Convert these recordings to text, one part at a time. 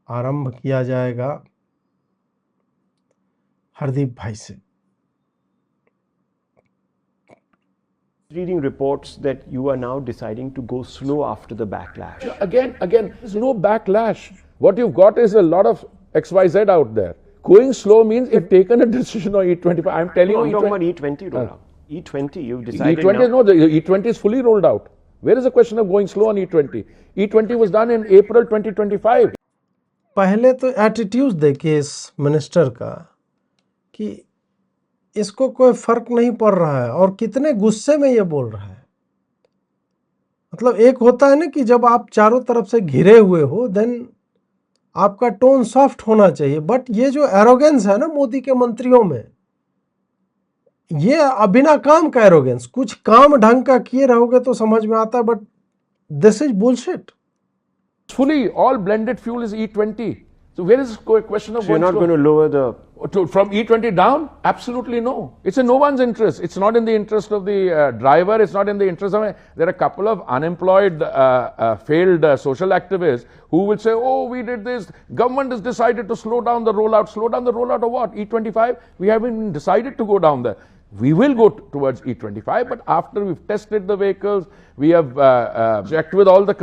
आरंभ किया जाएगा हरदीप भाई से। Reading reports that you are now deciding to go slow after the backlash. Again, there's no backlash. What you've got is a lot of XYZ out there. Going slow means you've taken a decision on E25. I'm telling you, I'm talking about E20 rollout. E20, you've decided E20, now. no, the E20 is fully rolled out. Where is the question of going slow on E20? E20 was done in April 2025. पहले तो attitude देखिए इस minister का कि इसको कोई फर्क नहीं पड़ रहा है और कितने गुस्से में ये बोल रहा है। मतलब एक होता है ना कि जब आप चारों तरफ से घिरे हुए हो देन आपका टोन सॉफ्ट होना चाहिए, बट ये जो एरोगेंस है ना मोदी के मंत्रियों में, ये बिना काम का एरोगेंस, कुछ काम ढंग का किए रहोगे तो समझ में आता है, but this is bullshit. Fully, all blended fuel is E20. So where is the question of So you're not going to lower the... From E20 down? Absolutely no. It's in no one's interest. It's not in the interest of the driver. It's not in the interest of... There are a couple of unemployed, failed social activists who will say, oh, we did this. Government has decided to slow down the rollout. Slow down the rollout of what? E25? We haven't even decided to go down there. We will go towards E25, but after we've tested the vehicles, we have checked with all the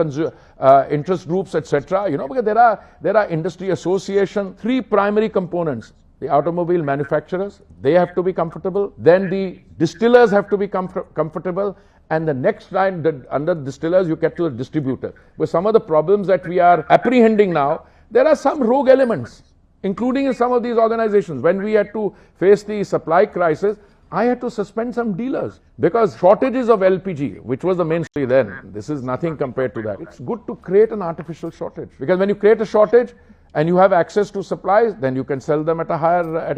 interest groups, etc. You know, because there are industry association, three primary components. The automobile manufacturers, they have to be comfortable. Then the distillers have to be comfortable. And the next line, under distillers, you get to the distributor. With some of the problems that we are apprehending now, there are some rogue elements, including in some of these organizations. When we had to face the supply crisis, I had to suspend some dealers because shortages of LPG, which was the mainstay then, this is nothing compared to that. It's good to create an artificial shortage because when you create a shortage and you have access to supplies, then you can sell them at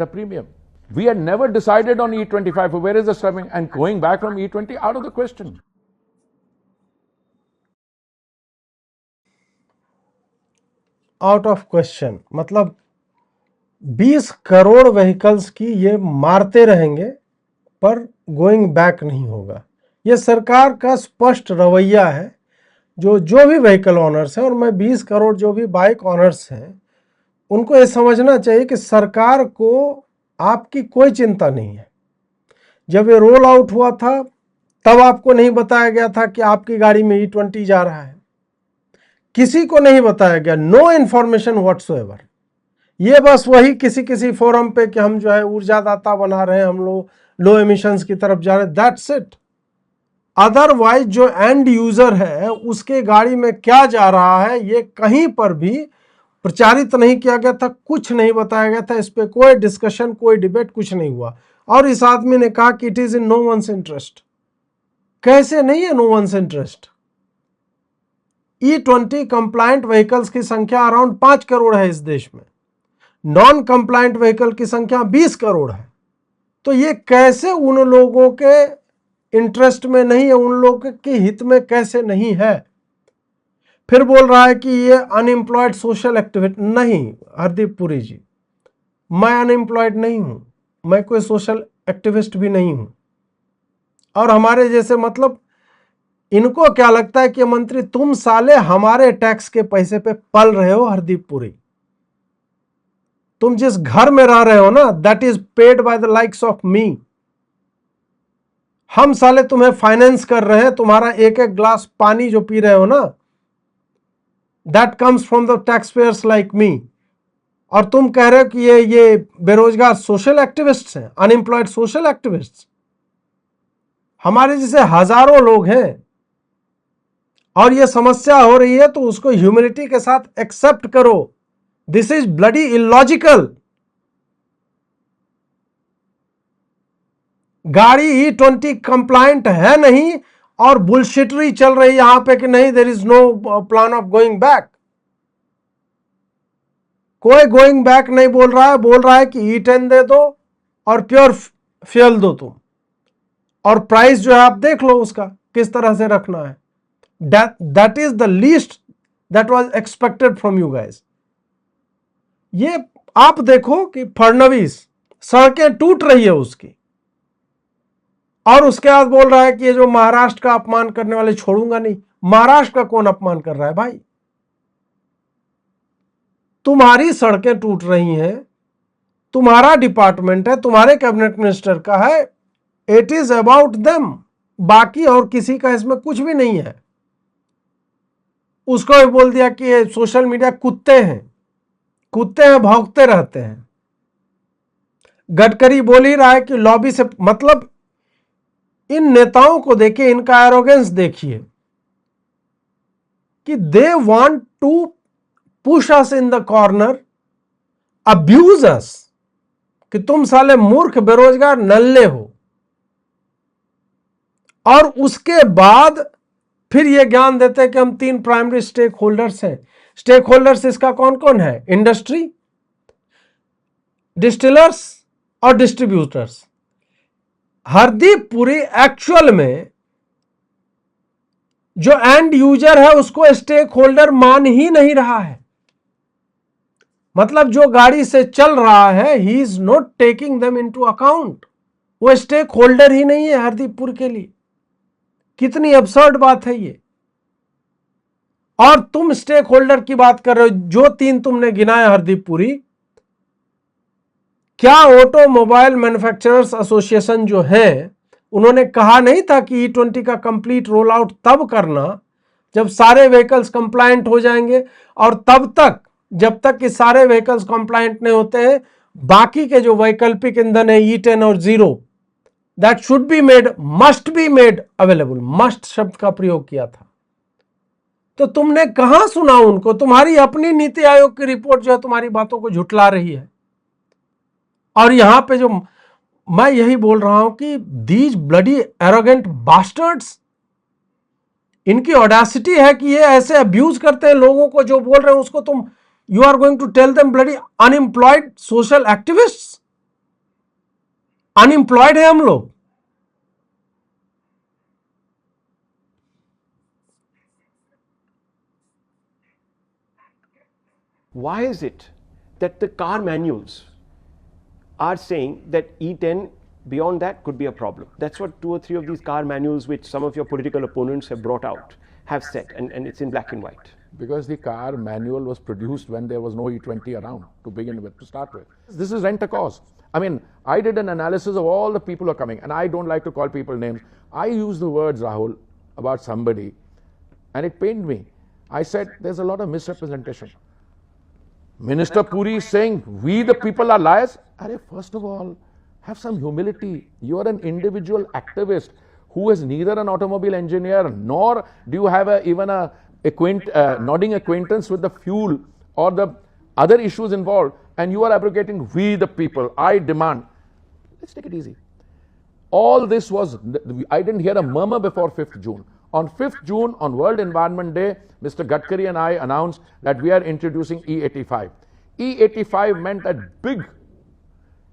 a premium. We had never decided on E25. So where is the stuffing? And going back from E20 out of the question. Out of question, मतलब 20 crore vehicles की ये मारते रहेंगे पर going back नहीं होगा। ये सरकार का स्पष्ट रवैया है। जो भी व्हीकल ऑनर्स हैं, और मैं 20 करोड़ जो भी बाइक ऑनर्स हैं, उनको ये समझना चाहिए कि सरकार को आपकी कोई चिंता नहीं है। जब ये रोल आउट हुआ था तब आपको नहीं बताया गया था कि आपकी गाड़ी में E20 जा रहा है, किसी को नहीं बताया गया, नो इन्फॉर्मेशन व्हाट्सोएवर। ये बस वही किसी फोरम पे कि हम जो है ऊर्जादाता बना रहे हैं, हम लोग लो एमिशंस की तरफ जा रहे हैं, दैट्स इट। अदरवाइज जो एंड यूजर है उसके गाड़ी में क्या जा रहा है ये कहीं पर भी प्रचारित नहीं किया गया था, कुछ नहीं बताया गया था, इस पे कोई डिस्कशन, कोई डिबेट, कुछ नहीं हुआ। और इस आदमी ने कहा कि it is in no one's interest. कैसे नहीं है no one's interest? E20 compliant vehicles की संख्या अराउंड 5 करोड़ है इस देश में, नॉन कंप्लायंट व्हीकल की संख्या 20 करोड़ है। तो ये कैसे उन लोगों के इंटरेस्ट में नहीं है, उन लोगों के हित में कैसे नहीं है? फिर बोल रहा है कि ये अनएम्प्लॉयड सोशल एक्टिविस्ट। नहीं हरदीप पुरी जी, मैं अनएम्प्लॉयड नहीं हूं, मैं कोई सोशल एक्टिविस्ट भी नहीं हूं। और हमारे जैसे, मतलब इनको क्या लगता है कि मंत्री तुम साले हमारे टैक्स के पैसे पे पल रहे हो। हरदीप पुरी, तुम जिस घर में रह रहे हो ना, that is paid by the likes of me. हम साले तुम्हें फाइनेंस कर रहे हैं, तुम्हारा एक एक ग्लास पानी जो पी रहे हो ना, that comes from the tax payers like me. और तुम कह रहे हो कि ये बेरोजगार सोशल एक्टिविस्ट्स हैं, अनएम्प्लॉयड सोशल एक्टिविस्ट्स। हमारे जैसे हजारों लोग हैं और ये समस्या हो रही है, तो उसको ह्यूमिलिटी के साथ एक्सेप्ट करो। This is bloody illogical. गाड़ी E20 कंप्लायंट है नहीं और बुलशिटरी चल रही यहां पे कि नहीं, there is no plan of going back. कोई गोइंग बैक नहीं बोल रहा है कि E10 दे दो और प्योर फ्यूल दो तुम, और प्राइस जो है आप देख लो उसका किस तरह से रखना है। That is the least that was expected from you guys. ये आप देखो कि फडणवीस सड़कें टूट रही है उसकी, और उसके बाद बोल रहा है कि ये जो महाराष्ट्र का अपमान करने वाले छोड़ूंगा नहीं। महाराष्ट्र का कौन अपमान कर रहा है भाई? तुम्हारी सड़कें टूट रही हैं, तुम्हारा डिपार्टमेंट है, तुम्हारे कैबिनेट मिनिस्टर का है, इट इज अबाउट देम, बाकी और किसी का इसमें कुछ भी नहीं है। उसको भी बोल दिया कि ये सोशल मीडिया कुत्ते हैं, कुत्ते हैं, भौंकते रहते हैं। गडकरी बोल ही रहा है कि लॉबी से, मतलब इन नेताओं को देखिए, इनका एरोगेंस देखिए कि they want to push us in the corner, abuse us, कि तुम साले मूर्ख, बेरोजगार, नल्ले हो, और उसके बाद फिर ये ज्ञान देते हैं कि हम 3 प्राइमरी स्टेक होल्डर्स हैं। स्टेक होल्डर्स इसका कौन कौन है? इंडस्ट्री, डिस्टिलर्स और डिस्ट्रीब्यूटर्स। हरदीप पुरी एक्चुअल में जो एंड यूजर है उसको स्टेक होल्डर मान ही नहीं रहा है। मतलब जो गाड़ी से चल रहा है, he is not taking them into account. वो स्टेक होल्डर ही नहीं है हरदीप पुरी के लिए। कितनी अब्सर्ड बात है ये। और तुम स्टेक होल्डर की बात कर रहे हो, जो 3 तुमने गिनाया हरदीप पुरी, क्या ऑटोमोबाइल मैन्युफैक्चरर्स एसोसिएशन जो है, उन्होंने कहा नहीं था कि E20 का कंप्लीट रोल आउट तब करना जब सारे व्हीकल्स कंप्लायंट हो जाएंगे, और तब तक, जब तक कि सारे व्हीकल्स कंप्लायंट नहीं होते हैं, बाकी के जो वैकल्पिक ईंधन है E10 और 0, that should be made, must be made available. Must शब्द का प्रयोग किया था। तो तुमने कहां सुना उनको? तुम्हारी अपनी नीति आयोग की रिपोर्ट जो है तुम्हारी बातों को झुठला रही है। और यहां पे जो मैं यही बोल रहा हूं कि दीज ब्लडी एरोगेंट बास्टर्ड्स, इनकी ऑडेसिटी है कि ये ऐसे अब्यूज करते हैं लोगों को। जो बोल रहे हैं उसको तुम, you are going to tell them bloody unemployed social activists. Unemployed है हम लोग। Why is it that the car manuals are saying that E10 beyond that could be a problem? That's what 2 or 3 of these car manuals, which some of your political opponents have brought out, have said, and it's in black and white. Because the car manual was produced when there was no E20 around to begin with, to start with. This is rent a cause. I mean, I did an analysis of all the people who are coming, and I don't like to call people names. I used the words, Rahul, about somebody, and it pained me. I said, there's a lot of misrepresentation. Minister Puri is saying, we the people are liars. Arey, first of all, have some humility. You are an individual activist who is neither an automobile engineer, nor do you have even a nodding acquaintance with the fuel or the other issues involved, and you are abrogating we the people. I demand. Let's take it easy. All this was, I didn't hear a murmur before 5th June. On 5th June, on World Environment Day, Mr. Gadkari and I announced that we are introducing E85. E85 meant that big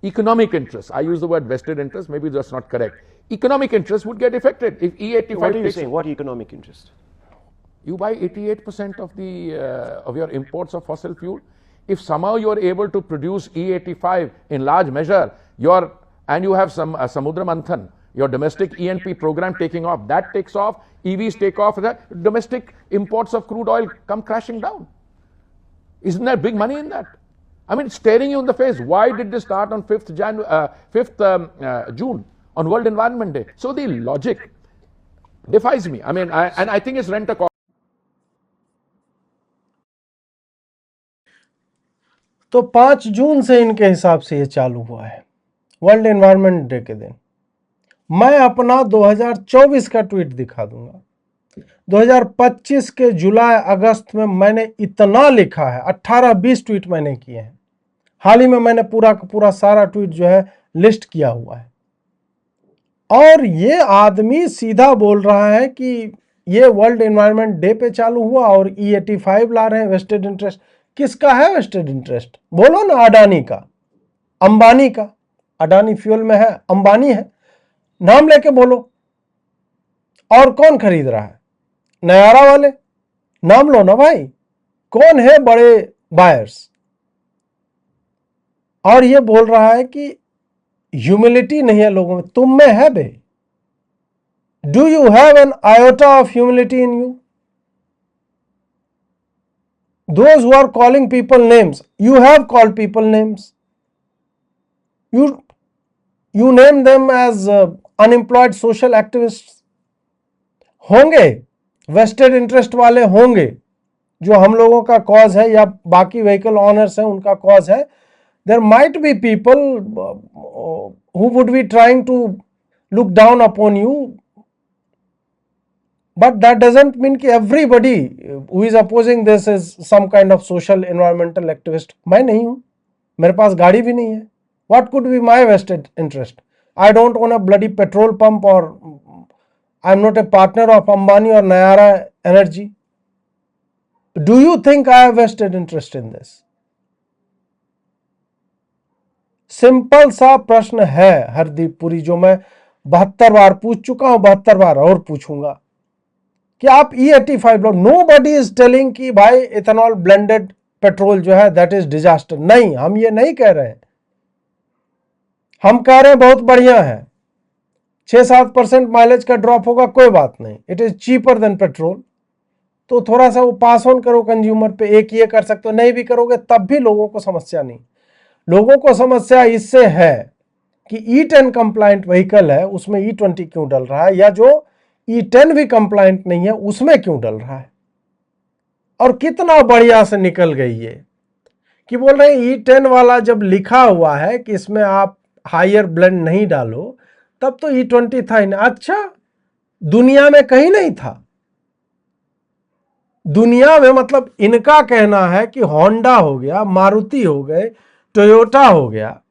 economic interests, I use the word vested interest, maybe that's not correct, economic interests would get affected if E85 What are you saying? What economic interest? You buy 88% of of your imports of fossil fuel. If somehow you are able to produce E85 in large measure, and you have some Samudra Manthan, your domestic E&P program taking off, that takes off, EVs take off, that domestic imports of crude oil come crashing down. Isn't there big money in that? I mean, it's staring you in the face. Why did this start on 5th June, on World Environment Day? So the logic defies me. I mean, I think it's rent a call. तो 5 जून से इनके हिसाब से ये चालू हुआ है, world environment day के दिन। मैं अपना 2024 का ट्वीट दिखा दूंगा। 2025 के जुलाई अगस्त में मैंने इतना लिखा है, 18-20 ट्वीट मैंने किए हैं। हाल ही में मैंने पूरा का पूरा सारा ट्वीट जो है लिस्ट किया हुआ है। और ये आदमी सीधा बोल रहा है कि ये वर्ल्ड एनवायरनमेंट डे पे चालू हुआ और E85 ला रहे हैं, वेस्टेड इंटरेस्ट। किसका है वेस्टेड इंटरेस्ट? बोलो ना। अडानी का, अंबानी का। अडानी फ्यूल में है, अंबानी है, नाम लेके बोलो। और कौन खरीद रहा है? नयारा वाले, नाम लो ना भाई। कौन है बड़े बायर्स? और ये बोल रहा है कि ह्यूमिलिटी नहीं है लोगों में। तुम में है बे? Do you have an iota of humility in you? those who are calling people names, you have called people names. You name them as unemployed social activists. होंगे वेस्टेड इंटरेस्ट वाले होंगे जो हम लोगों का कॉज है या बाकी व्हीकल ऑनर्स हैं उनका कॉज है. There might be people who would be trying to look down upon you, but that doesn't mean कि everybody who is opposing this is some kind of social environmental activist. मैं नहीं हूं, मेरे पास गाड़ी भी नहीं है. What could be my vested interest? I don't own a bloody petrol pump और I am not a partner of Ambani or Nayara Energy. Do you think I have vested interest in this? Simple सा प्रश्न है हरदीप पुरी, जो मैं 72 बार पूछ चुका हूं, 72 बार और पूछूंगा कि आप E85 लो. नो बडी इज टेलिंग कि भाई इथेनॉल ब्लेंडेड पेट्रोल जो है दैट इज डिजास्टर. नहीं, हम ये नहीं कह रहे हैं. हम कह रहे हैं बहुत बढ़िया है, 6-7% माइलेज का ड्रॉप होगा, कोई बात नहीं, it is cheaper than petrol. तो थोड़ा सा वो पास ऑन करो कंज्यूमर पे. एक ये कर सकते हो, नहीं भी करोगे तब भी लोगों को समस्या नहीं. लोगों को समस्या इससे है कि E10 कंप्लाइंट व्हीकल है उसमें E20 क्यों डल रहा है, या जो E10 भी कंप्लाइंट नहीं है उसमें क्यों डल रहा है. और कितना बढ़िया से निकल गई ये कि बोल रहे हैं E10 वाला जब लिखा हुआ है कि इसमें आप हायर ब्लेंड नहीं डालो, तब तो E20 था ही ना. अच्छा, दुनिया में कहीं नहीं था. दुनिया में मतलब इनका कहना है कि होंडा हो गया, मारुति हो गए, टोयोटा हो गया,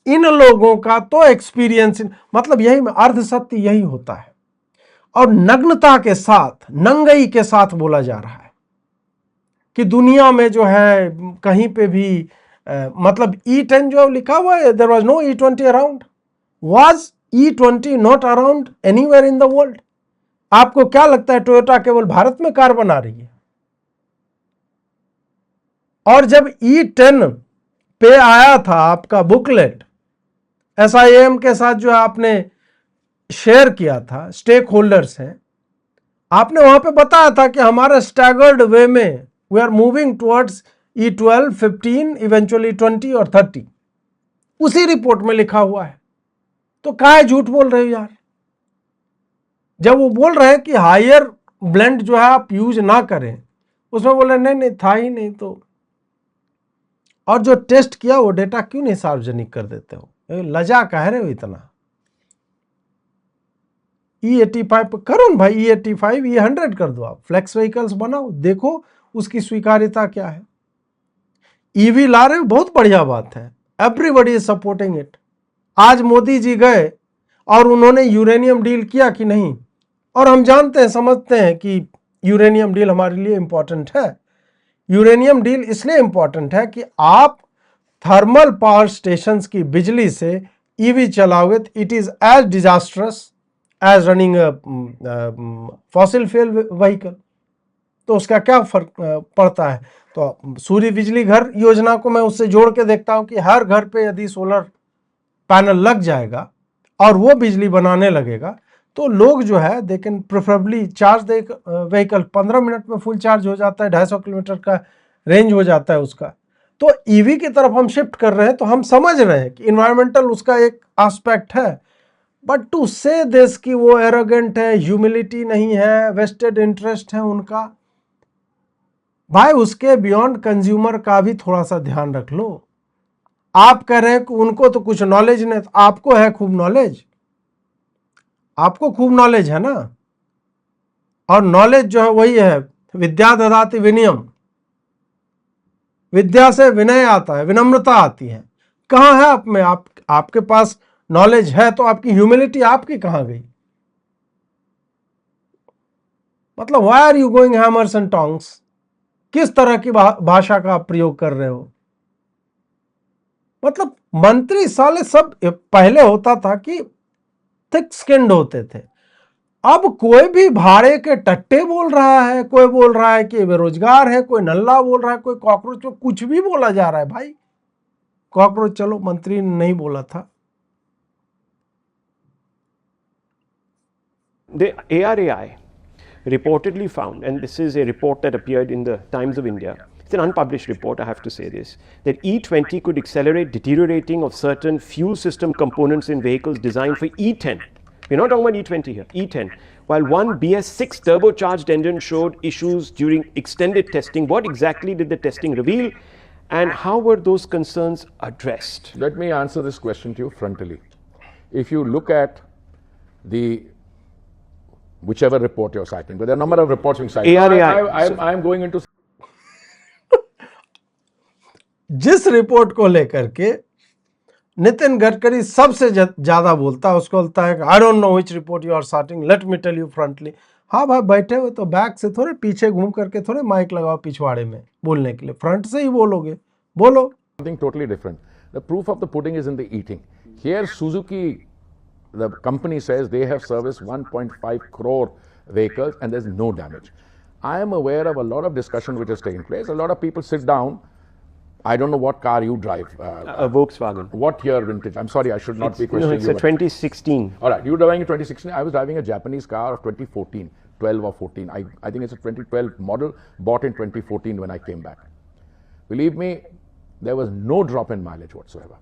इन लोगों का तो एक्सपीरियंस, मतलब यही अर्ध सत्य यही होता है. और नग्नता के साथ, नंगई के साथ बोला जा रहा है कि दुनिया में जो है कहीं पे भी मतलब E10 जो लिखा हुआ है, there was no E20 around. Was E20 not around anywhere in the world? आपको क्या लगता है टोयोटा केवल भारत में कार बना रही है? और जब E10 पे आया था आपका बुकलेट SIAM के साथ जो आपने शेयर किया था, स्टेक होल्डर्स हैं, आपने वहां पे बताया था कि हमारे स्टैगर्ड वे में we are moving towards E12, 15, eventually 20 और 30. उसी रिपोर्ट में लिखा हुआ है. तो काहे झूठ बोल रहे हो यार? जब वो बोल रहे हैं कि हायर ब्लेंड जो है आप यूज ना करें, उसमें बोल रहे नहीं नहीं था ही नहीं. तो और जो टेस्ट किया वो डेटा क्यों नहीं सार्वजनिक कर देते हो? लजा कह रहे हो इतना? E85 करो भाई, E85 E100 कर दो, आप फ्लेक्स व्हीकल्स बनाओ, देखो उसकी स्वीकार्यता क्या है. ईवी ला रहे हो, बहुत बढ़िया बात है, एवरीबॉडी इज सपोर्टिंग इट. आज मोदी जी गए और उन्होंने यूरेनियम डील किया कि नहीं? और हम जानते हैं, समझते हैं कि यूरेनियम डील हमारे लिए इंपॉर्टेंट है. यूरेनियम डील इसलिए इंपॉर्टेंट है कि आप थर्मल पावर स्टेशंस की बिजली से ईवी चलाओगे तो it is as disastrous as running fossil fuel vehicle. तो उसका क्या फर्क पड़ता है? तो सूर्य बिजली घर योजना को मैं उससे जोड़ के देखता हूं कि हर घर पे यदि सोलर पैनल लग जाएगा और वो बिजली बनाने लगेगा तो लोग जो है they can preferably charge they vehicle. 15 minute में फुल चार्ज हो जाता है, 250 किलोमीटर का रेंज हो जाता है उसका. तो ईवी की तरफ हम शिफ्ट कर रहे हैं, तो हम समझ रहे हैं कि इन्वायरमेंटल उसका एक एस्पेक्ट है. बट टू से दिस कि वो एरोगेंट है, ह्यूमिलिटी नहीं है, वेस्टेड इंटरेस्ट है उनका, भाई उसके बियॉन्ड कंज्यूमर का भी थोड़ा सा ध्यान रख लो. आप कह रहे हैं कि उनको तो कुछ नॉलेज नहीं, तो आपको है खूब नॉलेज, आपको खूब नॉलेज है ना. और नॉलेज जो है वही है, विद्या ददाति विनयम, विद्या से विनय आता है, विनम्रता आती है. कहाँ है आप में? आपके पास नॉलेज है तो आपकी ह्यूमिलिटी आपकी कहाँ गई? मतलब why are you going hammers and tongs? किस तरह की भाषा का आप प्रयोग कर रहे हो? मतलब मंत्री साले सब पहले होता था कि थिक स्किन्ड होते थे, अब कोई भी भाड़े के टट्टे बोल रहा है, कोई बोल रहा है कि बेरोजगार है, कोई नल्ला बोल रहा है, कोई कॉकरोच, कुछ भी बोला जा रहा है. भाई कॉकरोच चलो मंत्री ने नहीं बोला था. The ARAI reportedly found, and this is a report that appeared in the Times of India, it's an unpublished report, I have to say this, that E20 could accelerate deteriorating of certain fuel system components in vehicles designed for E10. We're not talking about E20 here, E10. While one BS6 turbocharged engine showed issues during extended testing, what exactly did the testing reveal and how were those concerns addressed? Let me answer this question to you frontally. If you look at the whichever report you're citing, but there are a number of reports being cited. ARAI. I'm going into जिस report को लेकर के नितिन गडकरी सबसे ज्यादा बोलता है उसको बोलता है I don't know which report you are sorting, let me tell you frankly. हाँ भाई, बैठे हुए तो बैक से थोड़े पीछे घूम करके थोड़े माइक लगाओ पिछवाड़े में बोलने के लिए, फ्रंट से ही बोलोगे, बोलो। something totally different. The proof of the pudding is in the eating. Here Suzuki, the company says they have serviced 1.5 crore vehicles and there's no damage. I am aware of a lot of discussion which has taken place. A lot of people sit down. I don't know what car you drive. A Volkswagen. What year vintage? I'm sorry, I should not be questioning it's you. a 2016. All right, you were driving a 2016. I was driving a Japanese car of 2014, 12 or 14. I think it's a 2012 model, bought in 2014 when I came back. Believe me, there was no drop in mileage whatsoever.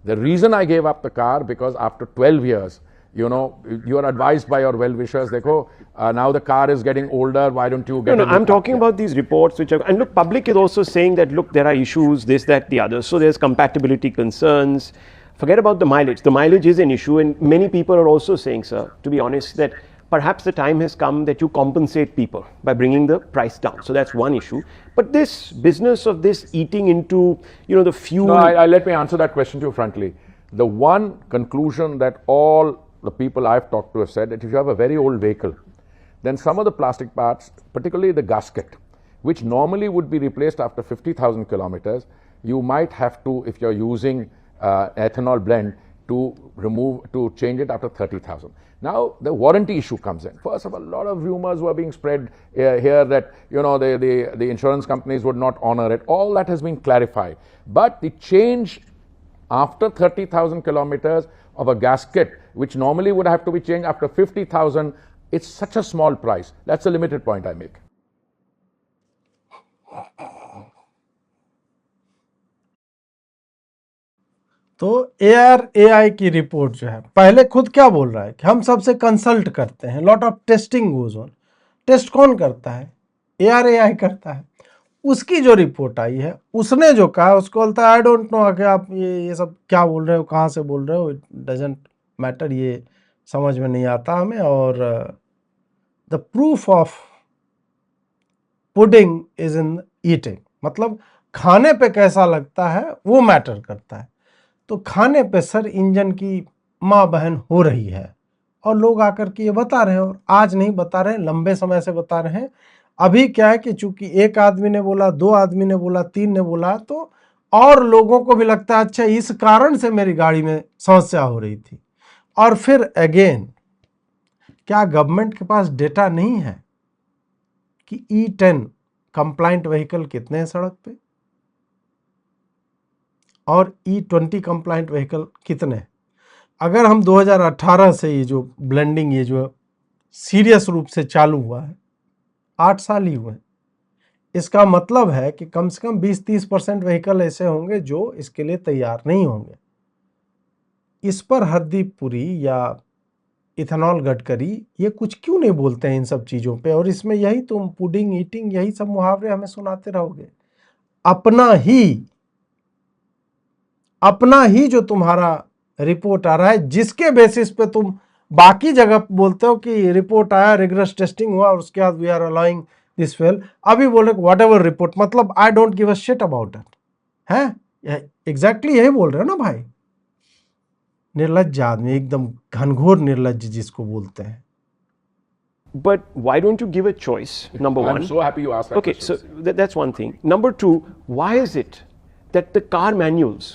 The reason I gave up the car, because after 12 years, you know, you are advised by your well-wishers, dekho, now the car is getting older, why don't you get No, I'm talking about these reports which are, and look, public is also saying that, look, there are issues, this, that, the other. So there's compatibility concerns. Forget about the mileage. The mileage is an issue, and many people are also saying, sir, to be honest, that perhaps the time has come that you compensate people by bringing the price down. So that's one issue. But this business of this eating into, you know, the fuel. No, let me answer that question to you frankly. The one conclusion that all the people I've talked to have said, that if you have a very old vehicle, then some of the plastic parts, particularly the gasket, which normally would be replaced after 50,000 kilometers, you might have to, if you're using ethanol blend, to change it after 30,000. Now the warranty issue comes in. First of all, a lot of rumors were being spread here that, you know, the insurance companies would not honor it. All that has been clarified. But the change after 30,000 kilometers of a gasket, which normally would have to be changed after 50,000, it's such a small price. That's a limited point I make. तो ARAI की report जो है, पहले खुद क्या बोल रहा है कि हम सबसे कंसल्ट करते हैं, lot of testing goes on. Test कौन करता है? ARAI करता है। उसकी जो रिपोर्ट आई है, उसने जो कहा उसको बोलता है आई डोंट नो कि आप ये सब क्या बोल रहे हो, कहाँ से बोल रहे हो, इट डजेंट मैटर, ये समझ में नहीं आता हमें। और the proof of pudding is in eating, मतलब खाने पे कैसा लगता है वो मैटर करता है। तो खाने पे सर इंजन की माँ बहन हो रही है और लोग आकर के ये बता रहे हैं, और आज नहीं बता रहे हैं, लंबे समय से बता रहे हैं। अभी क्या है कि चूंकि एक आदमी ने बोला, दो आदमी ने बोला, तीन ने बोला, तो और लोगों को भी लगता है अच्छा इस कारण से मेरी गाड़ी में समस्या हो रही थी। और फिर अगेन, क्या गवर्नमेंट के पास डेटा नहीं है कि E10 कंप्लाइंट व्हीकल कितने हैं सड़क पे और E20 कंप्लाइंट व्हीकल कितने? अगर हम 2018 से ये जो ब्लेंडिंग, ये जो सीरियस रूप से चालू हुआ है, 8 साल ही हुए, इसका मतलब है कि कम से कम 20-30% व्हीकल ऐसे होंगे जो इसके लिए तैयार नहीं होंगे। इस पर हरदीप पुरी या इथेनॉल गडकरी ये कुछ क्यों नहीं बोलते हैं इन सब चीज़ों पे? और इसमें यही तुम पुडिंग ईटिंग यही सब मुहावरे हमें सुनाते रहोगे। अपना ही जो तुम्हारा रिपोर्ट आ रहा है, जिसके बेसिस पे तुम बाकी जगह बोलते हो कि रिपोर्ट आया, रिगरस टेस्टिंग हुआ और उसके बाद we are allowing this fail, अभी बोले व्हाट एवर रिपोर्ट, मतलब I don't give a shit about it. हैं एग्जैक्टली यही बोल रहे हो ना भाई? निर्लज्ज आदमी, एकदम घनघोर निर्लज्ज जिसको बोलते हैं। But why don't you give a choice, number one? I'm so happy you asked that Okay, question. so that's one thing. Number two, why is it that the car manuals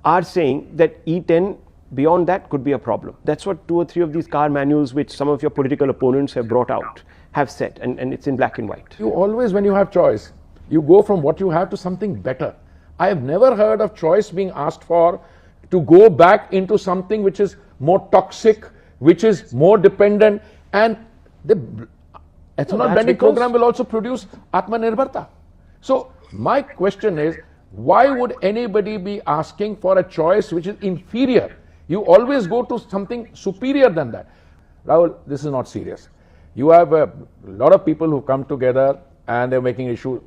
are saying that E10 beyond that could be a problem? That's what 2 or 3 of these car manuals, which some of your political opponents have brought out, have said, and it's in black and white. You always, when you have choice, you go from what you have to something better. I have never heard of choice being asked for to go back into something which is more toxic, which is more dependent. And Ethanol that's blending because- program will also produce Atmanirbharta. So my question is, why would anybody be asking for a choice which is inferior? You always go to something superior than that. Rahul, this is not serious. You have a lot of people who come together and they're making issue.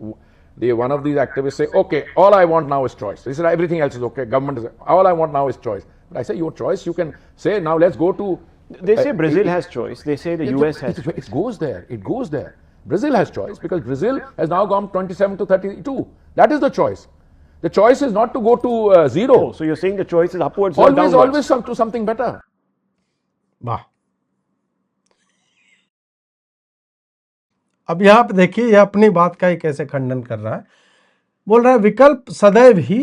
One of these activists say, okay, all I want now is choice. They said everything else is okay. Government is, all I want now is choice. But I say your choice, you can say now let's go to. They say Brazil has choice. They say the US has choice. It goes there. It goes there. Brazil has choice because Brazil has now gone 27 to 32. That is the choice. The choice is not to go to zero. Oh, so you're saying the choice is upwards, not Always, downwards. always to something better. वाह। अब यहाँ पे देखिए, यह अपनी बात का ही कैसे खंडन कर रहा है। बोल रहा है विकल्प सदैव ही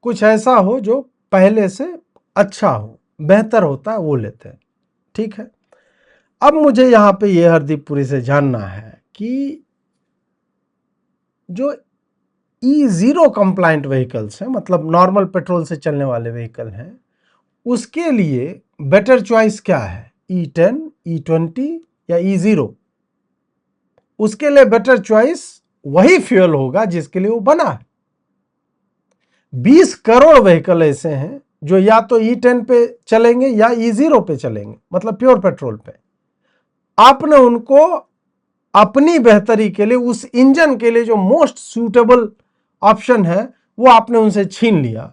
कुछ ऐसा हो जो पहले से अच्छा हो, बेहतर होता है, वो लेते हैं। ठीक है, अब मुझे यहाँ पे ये हरदीपपुरी से जानना है कि जो E0 कंप्लाइंट व्हीकल्स हैं, मतलब नॉर्मल पेट्रोल से चलने वाले व्हीकल हैं, उसके लिए बेटर चॉइस क्या है, E10, E20 या E0? उसके लिए बेटर चॉइस वही फ्यूल होगा जिसके लिए वो बना है। 20 करोड़ व्हीकल ऐसे हैं जो या तो E10 पे चलेंगे या E0 पे चलेंगे, मतलब प्योर पेट्रोल पे। आपने उनको अपनी बेहतरी के लिए, उस इंजन के लिए जो मोस्ट सूटेबल ऑप्शन है, वो आपने उनसे छीन लिया।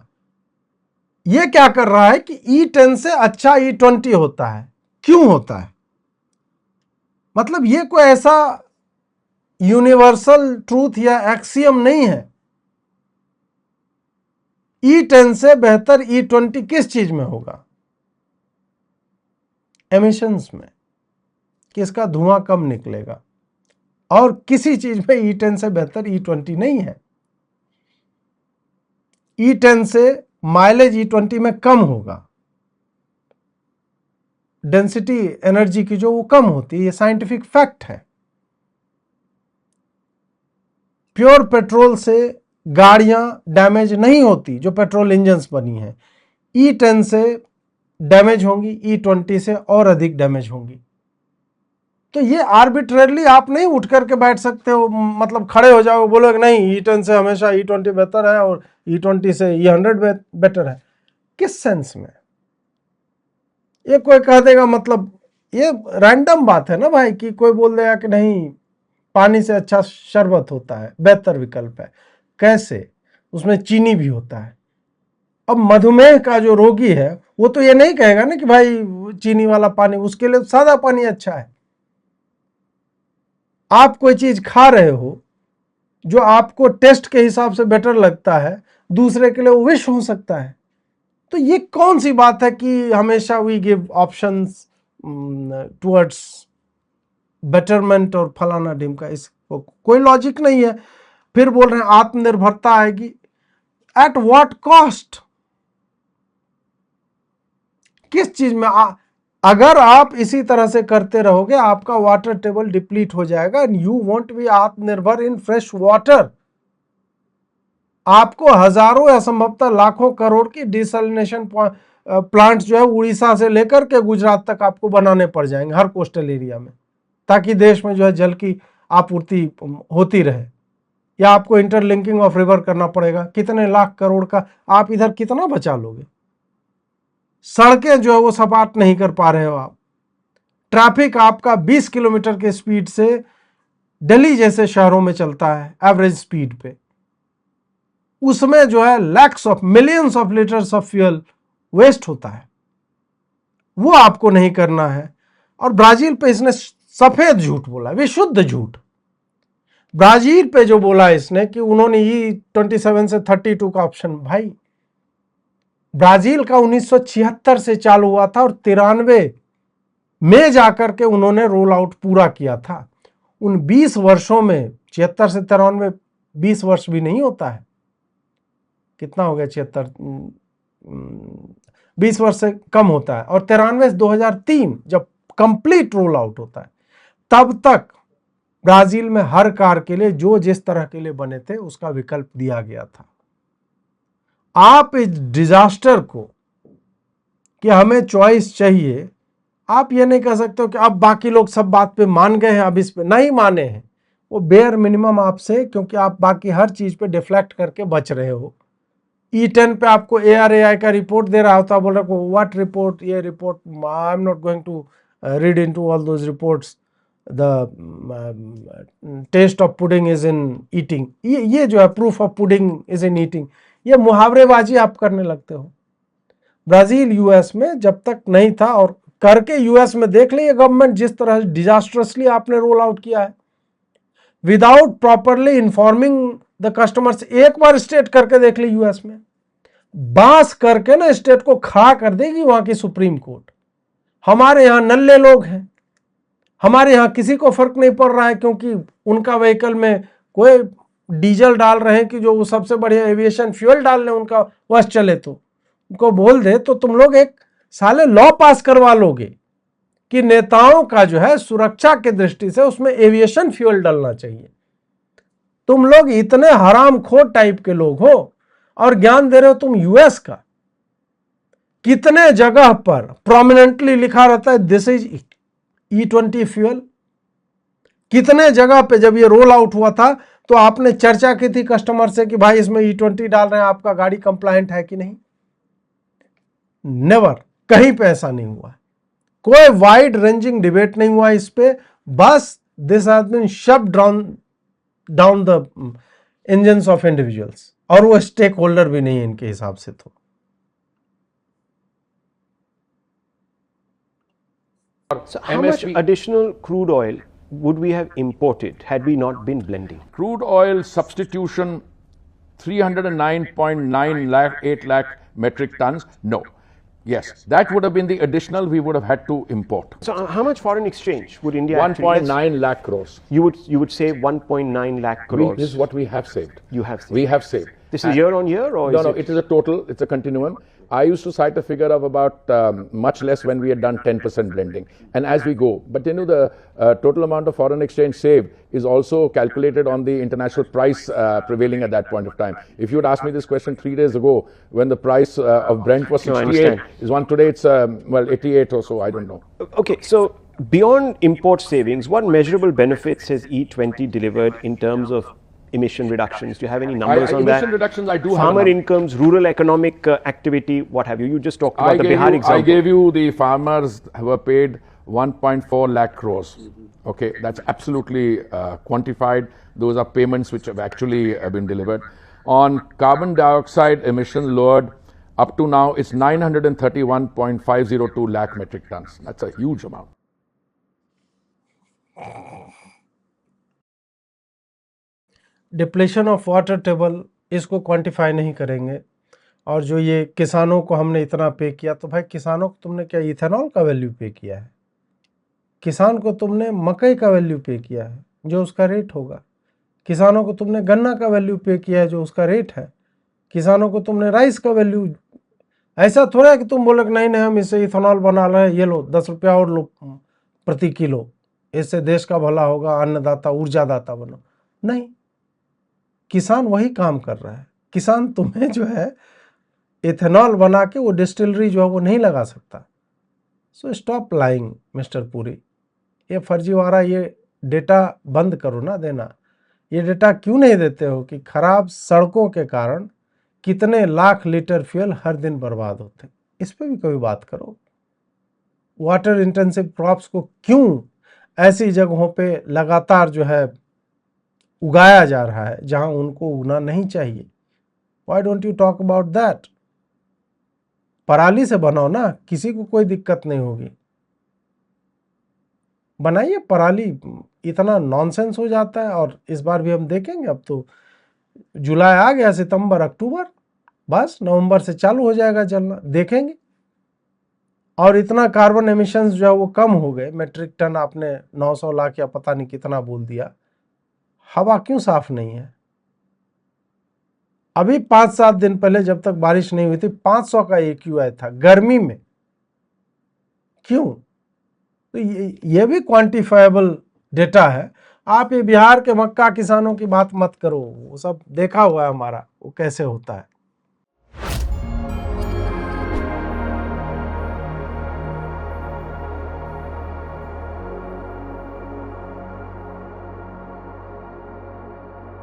ये क्या कर रहा है कि E10 से अच्छा E20 होता है। क्यों होता है? मतलब ये कोई ऐसा यूनिवर्सल ट्रूथ या एक्सियम नहीं है। E10 से बेहतर E20 किस चीज में होगा? एमिशंस में, किसका धुआं कम निकलेगा, और किसी चीज में E10 से बेहतर E20 नहीं है। E10 से माइलेज E20 में कम होगा, डेंसिटी एनर्जी की जो वो कम होती है, ये साइंटिफिक फैक्ट है। प्योर पेट्रोल से गाड़ियां डैमेज नहीं होती जो पेट्रोल इंजन्स बनी हैं। E10 से डैमेज होंगी, E20 से और अधिक डैमेज होंगी। तो ये आर्बिट्रेरली आप नहीं उठ करके बैठ सकते हो, मतलब खड़े हो जाओ, बोलोगे नहीं E10 से हमेशा E20 बेहतर है और E20 से E100 बेटर है। किस सेंस में? ये कोई कह देगा, मतलब ये रैंडम बात है ना भाई, कि कोई बोल देगा कि नहीं पानी से अच्छा शरबत होता है, बेहतर विकल्प है। कैसे? उसमें चीनी भी होता है। अब मधुमेह का जो रोगी है वो तो ये नहीं कहेगा ना कि भाई चीनी वाला पानी, उसके लिए सादा पानी अच्छा है। आप कोई चीज खा रहे हो जो आपको टेस्ट के हिसाब से बेटर लगता है, दूसरे के लिए वो विष हो सकता है। तो ये कौन सी बात है कि हमेशा we give options towards betterment और फलाना ढिमका, इसको कोई लॉजिक नहीं है। फिर बोल रहे हैं आत्मनिर्भरता आएगी, एट व्हाट कॉस्ट? किस चीज में? अगर आप इसी तरह से करते रहोगे आपका वाटर टेबल डिप्लीट हो जाएगा एंड यू वॉन्ट बी आत्मनिर्भर इन फ्रेश वाटर। आपको हजारों या संभवतः लाखों करोड़ की डिसैलिनेशन प्लांट्स जो है उड़ीसा से लेकर के गुजरात तक आपको बनाने पड़ जाएंगे हर कोस्टल एरिया में, ताकि देश में जो है जल की आपूर्ति होती रहे। या आपको इंटरलिंकिंग ऑफ रिवर करना पड़ेगा, कितने लाख करोड़ का आप इधर कितना बचा लोगे? सड़कें जो है वो सपाट नहीं कर पा रहे हो आप। ट्रैफिक आपका 20 किलोमीटर के स्पीड से दिल्ली जैसे शहरों में चलता है एवरेज स्पीड पे, उसमें जो है lakhs of millions of litres of fuel waste होता है। वो आपको नहीं करना है। और ब्राजील पे इसने सफेद झूठ बोला, विशुद्ध झूठ। ब्राजील पे जो बोला इसने कि उन्होंने E27 से 32 का ऑप्शन, भाई ब्राजील का 1976 से चालू हुआ था और 93 में जाकर के उन्होंने रोल आउट पूरा किया था। उन 20 वर्षों में 76 से 93 20 वर्ष भी नहीं होता है, कितना हो गया 76, 20 वर्ष से कम होता है। और 93 से 2003 जब कंप्लीट रोल आउट होता है, तब तक ब्राजील में हर कार के लिए जो जिस तरह के लिए बने थे उसका विकल्प दिया गया था। आप इस डिजास्टर को कि हमें चॉइस चाहिए, आप ये नहीं कह सकते हो कि अब बाकी लोग सब बात पे मान गए हैं, अब इस पे नहीं माने हैं। वो बेयर मिनिमम आपसे, क्योंकि आप बाकी हर चीज पे डिफ्लेक्ट करके बच रहे हो। E10 पे आपको ARAI का रिपोर्ट दे रहा होता, बोल रहा व्हाट रिपोर्ट, ये report, I am not going to read into all those reports, the test of pudding is in eating. ये जो है proof of pudding is in eating, ये मुहावरेबाजी आप करने लगते हो। ब्राजील यूएस में जब तक नहीं था, और करके यूएस में देख लीजिए गवर्नमेंट जिस तरह डिजास्ट्रसली आपने रोल आउट किया है without properly informing the customers. एक बार स्टेट करके देख ली यूएस में, बांस करके ना स्टेट को खड़ा कर देगी वहां की सुप्रीम कोर्ट। हमारे यहां नल्ले लोग हैं, हमारे यहां किसी को फर्क नहीं पड़ रहा है, क्योंकि उनका व्हीकल में कोई डीजल डाल रहे हैं कि जो वो सबसे बढ़िया एविएशन फ्यूल डाल लें उनका बस चले, तो उनको बोल दे तो तुम लोग एक साले लॉ पास करवा लोगे कि नेताओं का जो है सुरक्षा की दृष्टि से उसमें एविएशन फ्यूल डालना चाहिए। तुम लोग इतने हरामखोर टाइप के लोग हो और ज्ञान दे रहे हो तुम यूएस का। कितने जगह पर प्रोमिनेंटली लिखा रहता है दिस इज E20 फ्यूल। कितने जगह पे जब ये रोल आउट हुआ था तो आपने चर्चा की थी कस्टमर से कि भाई इसमें E20 डाल रहे हैं, आपका गाड़ी कंप्लायंट है कि नहीं? नेवर, कहीं पे ऐसा नहीं हुआ। कोई वाइड रेंजिंग डिबेट नहीं हुआ इस पे, बस this has been shoved down the engines of individuals, और वो स्टेक होल्डर भी नहीं है इनके हिसाब से। तो So how much additional crude oil would we have imported had we not been blending? Crude oil substitution 309.9 lakh, 8 lakh metric tons. No. Yes, that would have been the additional we would have had to import. So how much foreign exchange would India actually? 1.9 lakh crores. You would save 1.9 lakh crores. This is what we have saved. You have saved. We have saved. This is year on year, or no, it is a total. It's a continuum. I used to cite a figure of about much less when we had done 10% blending, and as we go. But you know, the total amount of foreign exchange saved is also calculated on the international price prevailing at that point of time. If you had asked me this question 3 days ago, when the price of Brent was 68, is one today it's 88 or so. I don't know. Okay, so beyond import savings, what measurable benefits has E20 delivered in terms of emission reductions? Do you have any numbers on that? Emission reductions, I do have. Farmer incomes, rural economic activity, what have you? You just talked about the Bihar example. I gave you the farmers were paid 1.4 lakh crores. Okay, that's absolutely quantified. Those are payments which have actually been delivered. On carbon dioxide emissions lowered, up to now it's 931.502 lakh metric tons. That's a huge amount. Depletion of water table इसको quantify नहीं करेंगे। और जो ये किसानों को हमने इतना पे किया, तो भाई किसानों को तुमने क्या इथेनॉल का वैल्यू पे किया है? किसान को तुमने मकई का वैल्यू पे किया है जो उसका रेट होगा। किसानों को तुमने गन्ना का वैल्यू पे किया है जो उसका रेट है। किसानों को तुमने राइस का वैल्यू, ऐसा थोड़ा है कि तुम बोले नहीं नहीं हम इससे इथेनॉल बना रहे हैं, ये लो 10 रुपया और लो प्रति किलो, इससे देश का भला होगा, अन्नदाता ऊर्जादाता बनो। नहीं, किसान वही काम कर रहा है। किसान तुम्हें जो है इथेनॉल बना के वो डिस्टिलरी जो है वो नहीं लगा सकता। So stop lying mister Puri, ये फर्जीवाड़ा, ये डेटा बंद करो ना देना। ये डेटा क्यों नहीं देते हो कि खराब सड़कों के कारण कितने लाख लीटर फ्यूल हर दिन बर्बाद होते, इस पर भी कभी बात करो। वाटर इंटेंसिव क्रॉप्स को क्यों ऐसी जगहों पे लगातार जो है उगाया जा रहा है जहां उनको उगना नहीं चाहिए? Why don't you talk about that? पराली से बनाओ ना, किसी को कोई दिक्कत नहीं होगी, बनाइए पराली। इतना नॉनसेंस हो जाता है। और इस बार भी हम देखेंगे, अब तो जुलाई आ गया, सितंबर अक्टूबर, बस नवंबर से चालू हो जाएगा जलना, देखेंगे। और इतना कार्बन एमिशंस जो है वो कम हो गए, मेट्रिक टन आपने 900 लाख या पता नहीं कितना बोल दिया। हवा क्यों साफ नहीं है? अभी 5-7 दिन पहले जब तक बारिश नहीं हुई थी 500 का AQI था गर्मी में। क्यों? तो ये भी क्वांटिफाइबल डेटा है। आप ये बिहार के मक्का किसानों की बात मत करो, वो सब देखा हुआ है हमारा, वो कैसे होता है।